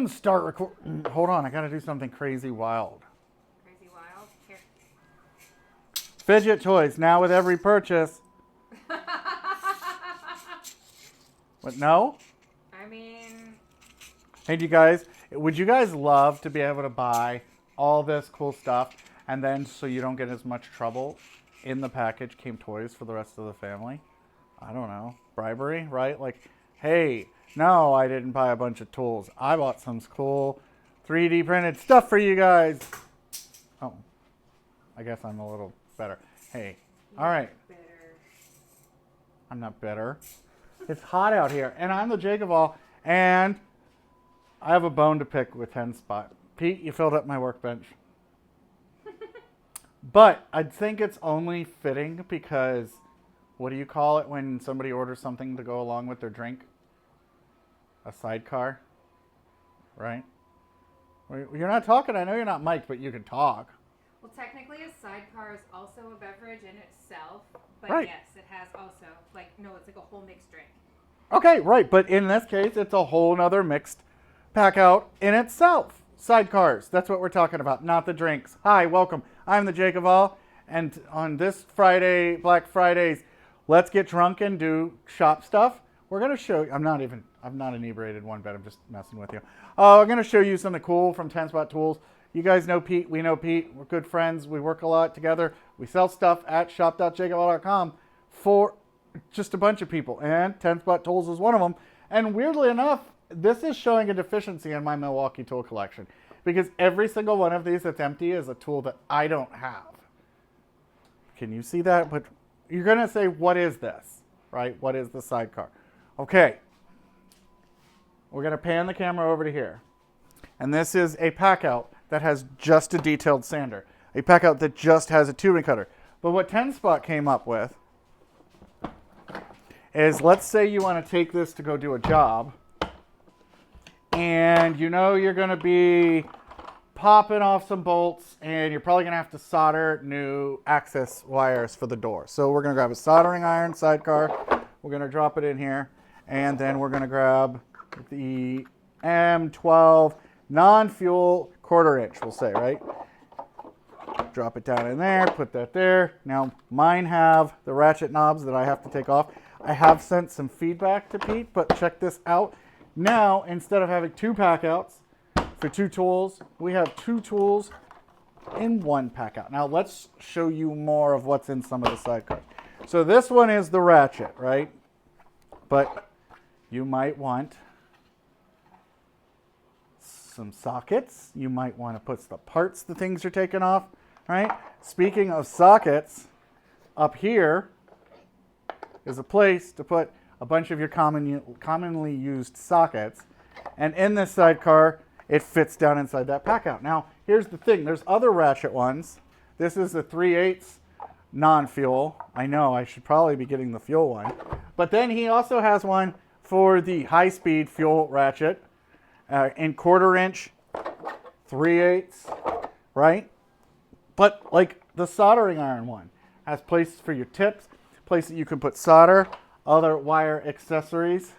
even start recording. Hold on, I gotta do something crazy wild. Crazy wild? Here. Fidget toys, now with every purchase. What, no? I mean... Hey, you guys, would you guys love to be able to buy all this cool stuff and then so you don't get as much trouble, in the package came toys for the rest of the family? I don't know. Bribery, right? Like, hey, no, I didn't buy a bunch of tools. I bought some cool 3D printed stuff for you guys. Oh, I guess I'm a little better. Hey, all right. Better. I'm not better. It's hot out here, and I'm the JakeOfALL, and I have a bone to pick with 10 Spot. Pete, you filled up my workbench. But I think it's only fitting because, what do you call it when somebody orders something to go along with their drink? A sidecar, right? You're not talking. I know you're not mic'd, but you can talk. Well, technically, a sidecar is also a beverage in itself. But right. Yes, it has also, it's like a whole mixed drink. Okay, right. But in this case, it's a whole nother mixed PACKOUT in itself. Sidecars. That's what we're talking about, not the drinks. Hi, welcome. I'm the JakeOfALL. And on this Friday, Black Fridays, let's get drunk and do shop stuff. We're going to show you, I'm not inebriated one bit. I'm just messing with you. I'm going to show you something cool from 10 Spot Tools. You guys know Pete. We know Pete. We're good friends. We work a lot together. We sell stuff at shop.jakeofall.com for just a bunch of people. And 10 Spot Tools is one of them. And weirdly enough, this is showing a deficiency in my Milwaukee tool collection. Because every single one of these that's empty is a tool that I don't have. Can you see that? But you're going to say, what is this? Right? What is the sidecar? Okay. We're going to pan the camera over to here. And this is a PACKOUT that has just a detailed sander. A PACKOUT that just has a tubing cutter. But what 10 Spot came up with is, let's say you want to take this to go do a job. And you know you're going to be popping off some bolts, and you're probably going to have to solder new access wires for the door. So we're going to grab a soldering iron sidecar. We're going to drop it in here. And then we're going to grab the M12 non-fuel 1/4 inch, we'll say, right? Drop it down in there, put that there. Now, mine have the ratchet knobs that I have to take off. I have sent some feedback to Pete, but check this out. Now, instead of having 2 PACKOUTs for 2 tools, we have 2 tools in 1 PACKOUT. Now, let's show you more of what's in some of the sidecars. So this one is the ratchet, right? But you might want some sockets. You might want to put the parts the things are taken off, right? Speaking of sockets, up here is a place to put a bunch of your commonly used sockets. And in this sidecar, it fits down inside that PACKOUT. Now, here's the thing. There's other ratchet ones. This is the 3/8 non-fuel. I know, I should probably be getting the fuel one. But then he also has one for the high-speed fuel ratchet in 1/4 inch, 3/8, right? But like the soldering iron one has places for your tips, place that you can put solder, other wire accessories.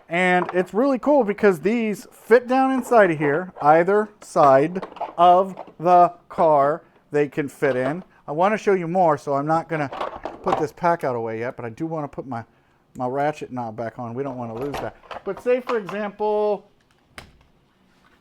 And it's really cool because these fit down inside of here, either side of the car they can fit in. I want to show you more, so I'm not going to put this PACKOUT away yet, but I do want to put my ratchet knob back on. We don't want to lose that. But say, for example,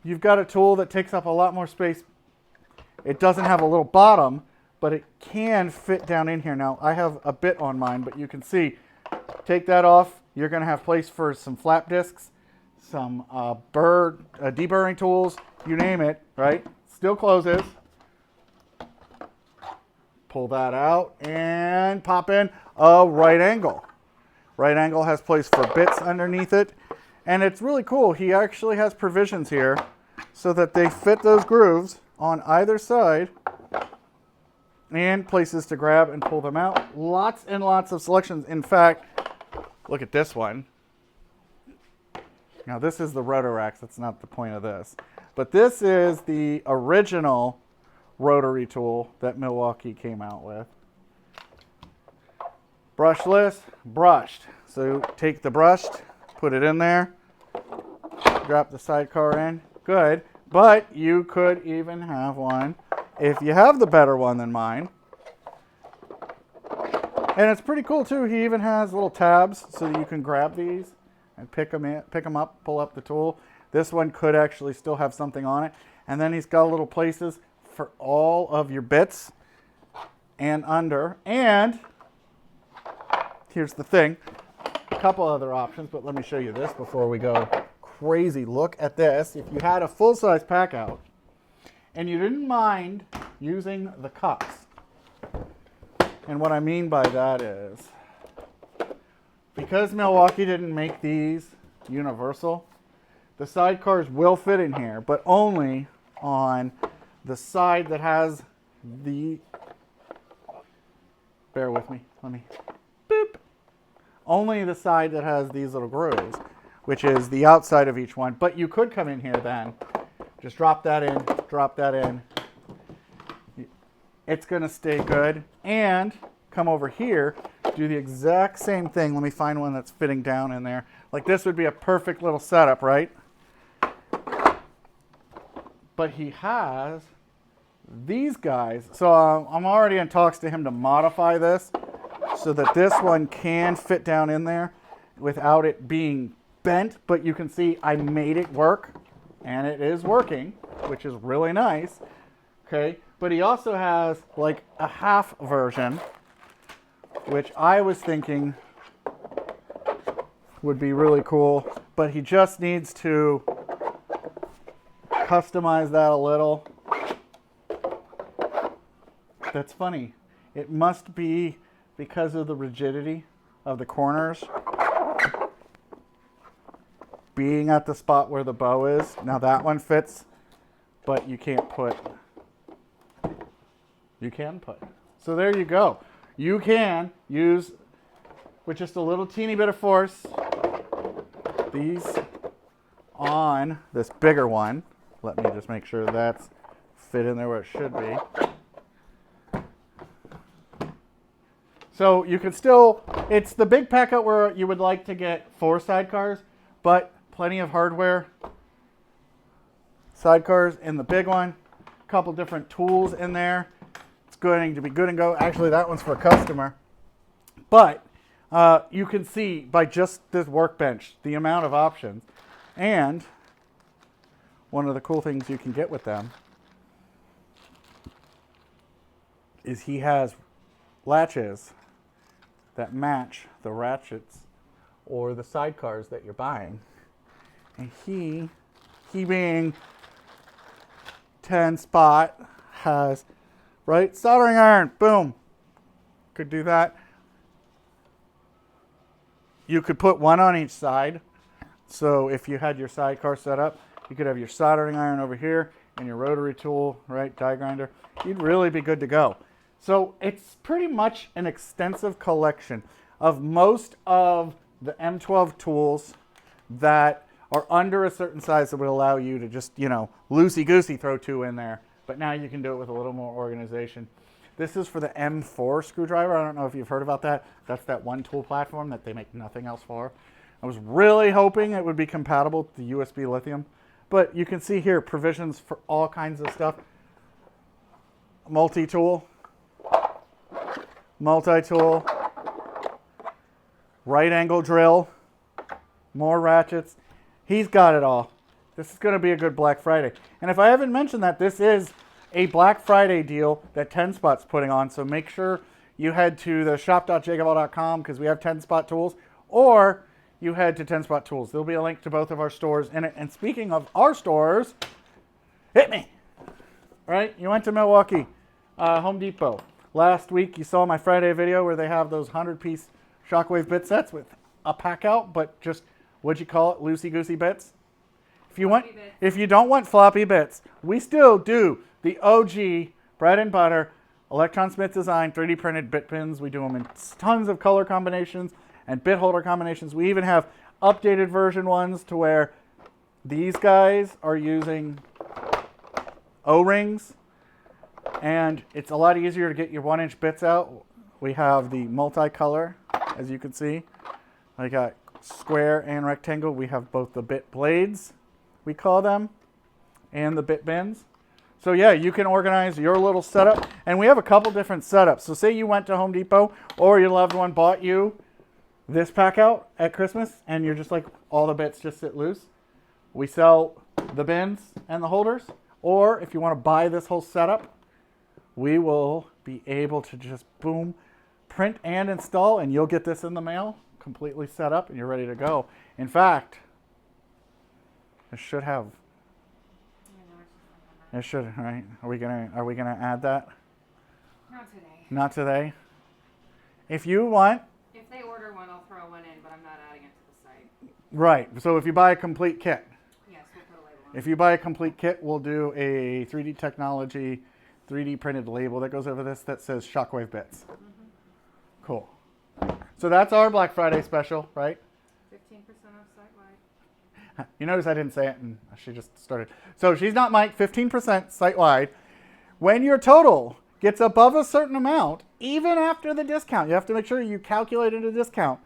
you've got a tool that takes up a lot more space. It doesn't have a little bottom, but it can fit down in here. Now, I have a bit on mine, but you can see, take that off. You're going to have place for some flap discs, some deburring tools, you name it, right? Still closes. Pull that out and pop in a right angle. Right angle has place for bits underneath it. And it's really cool. He actually has provisions here so that they fit those grooves on either side and places to grab and pull them out. Lots and lots of selections. In fact, look at this one. Now this is the Rotarax. That's not the point of this. But this is the original rotary tool that Milwaukee came out with. Brushless, brushed. So take the brushed, put it in there, drop the sidecar in. Good. But you could even have one, if you have the better one than mine. And it's pretty cool too. He even has little tabs so that you can grab these and pick them up, pull up the tool. This one could actually still have something on it. And then he's got little places for all of your bits and under. And here's the thing, a couple other options, but let me show you this before we go crazy. Look at this. If you had a full-size PACKOUT and you didn't mind using the cups, and what I mean by that is, because Milwaukee didn't make these universal, the sidecars will fit in here, but only on the side that has the, bear with me, let me, boop. Only the side that has these little grooves, which is the outside of each one. But you could come in here then, just drop that in, drop that in. It's gonna stay good. And come over here, do the exact same thing. Let me find one that's fitting down in there. Like this would be a perfect little setup, right? But he has these guys. So I'm already in talks to him to modify this so that this one can fit down in there without it being bent. But you can see I made it work, and it is working, which is really nice. Okay, but he also has like a half version, which I was thinking would be really cool, but he just needs to customize that a little. That's funny. It must be because of the rigidity of the corners being at the spot where the bow is. Now that one fits, but you can't put. You can put. So there you go. You can use, with just a little teeny bit of force, these on this bigger one. Let me just make sure that's fit in there where it should be. So you can still, it's the big PACKOUT where you would like to get 4 sidecars, but plenty of hardware sidecars in the big one. A couple different tools in there. It's going to be good and go. Actually, that one's for a customer. But you can see by just this workbench the amount of options. And one of the cool things you can get with them is he has latches that match the ratchets or the sidecars that you're buying. And he being 10 spot, has, right, soldering iron, boom. Could do that. You could put one on each side. So if you had your sidecar set up, you could have your soldering iron over here and your rotary tool, right, die grinder. You'd really be good to go. So it's pretty much an extensive collection of most of the M12 tools that are under a certain size that would allow you to just, you know, loosey-goosey throw 2 in there. But now you can do it with a little more organization. This is for the M4 screwdriver. I don't know if you've heard about that. That's that one tool platform that they make nothing else for. I was really hoping it would be compatible with the USB lithium. But you can see here provisions for all kinds of stuff. Multi-tool. Multi-tool. Right angle drill. More ratchets. He's got it all. This is going to be a good Black Friday. And if I haven't mentioned that, this is a Black Friday deal that 10 Spot's putting on. So make sure you head to the shop.jakeofall.com because we have 10 Spot tools. Or you head to 10 Spot Tools. There'll be a link to both of our stores in it. And speaking of our stores, hit me. Right? You went to Milwaukee, Home Depot. Last week you saw my Friday video where they have those 100-piece Shockwave bit sets with a PACKOUT, but just, what'd you call it, loosey-goosey bits? If you don't want floppy bits, we still do the OG bread and butter Electron Smith design 3D printed Bitbins. We do them in tons of color combinations and bit holder combinations. We even have updated version ones to where these guys are using O-rings, and it's a lot easier to get your 1-inch bits out. We have the multicolor, as you can see. I got square and rectangle. We have both the bit blades we call them, and the Bitbins. So yeah, you can organize your little setup. And we have a couple different setups. So say you went to Home Depot or your loved one bought you this PACKOUT at Christmas and you're just like, all the bits just sit loose. We sell the bins and the holders. Or if you want to buy this whole setup, we will be able to just boom, print and install, and you'll get this in the mail completely set up and you're ready to go. In fact, it should have. It should, right? Are we gonna add that? Not today. Not today. If you want. If they order one, I'll throw one in, but I'm not adding it to the site. Right. So if you buy a complete kit. Yes, we'll put a label on it. If you buy a complete kit, we'll do a 3D technology, 3D printed label that goes over this that says Shockwave Bits. Cool. So that's our Black Friday special, right? 15% off site-wide. You notice I didn't say it, and she just started. So she's not Mike, 15% site-wide. When your total gets above a certain amount, even after the discount, you have to make sure you calculate it a discount.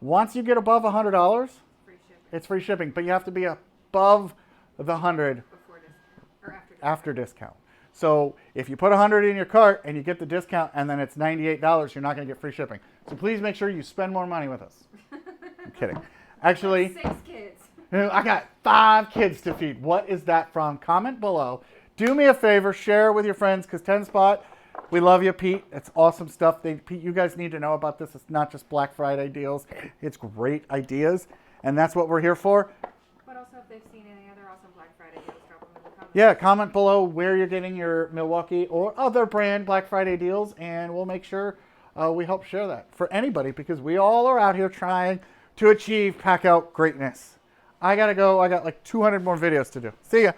Once you get above $100, Free shipping. it's free shipping, but you have to be above the 100 Before discount. Or after discount. after discount. So if you put 100 in your cart and you get the discount and then it's $98, you're not going to get free shipping. So please make sure you spend more money with us. I'm kidding. Actually, 6 kids. I got 5 kids to feed. What is that from? Comment below. Do me a favor, share with your friends, because 10 Spot, we love you, Pete. It's awesome stuff. Pete, you guys need to know about this. It's not just Black Friday deals. It's great ideas, and that's what we're here for. But also, if they've seen any other awesome Black Friday deals, drop them in the comments. Yeah, comment below where you're getting your Milwaukee or other brand Black Friday deals, and we'll make sure we help share that for anybody, because we all are out here trying to achieve PACKOUT greatness. I got to go. I got like 200 more videos to do. See ya.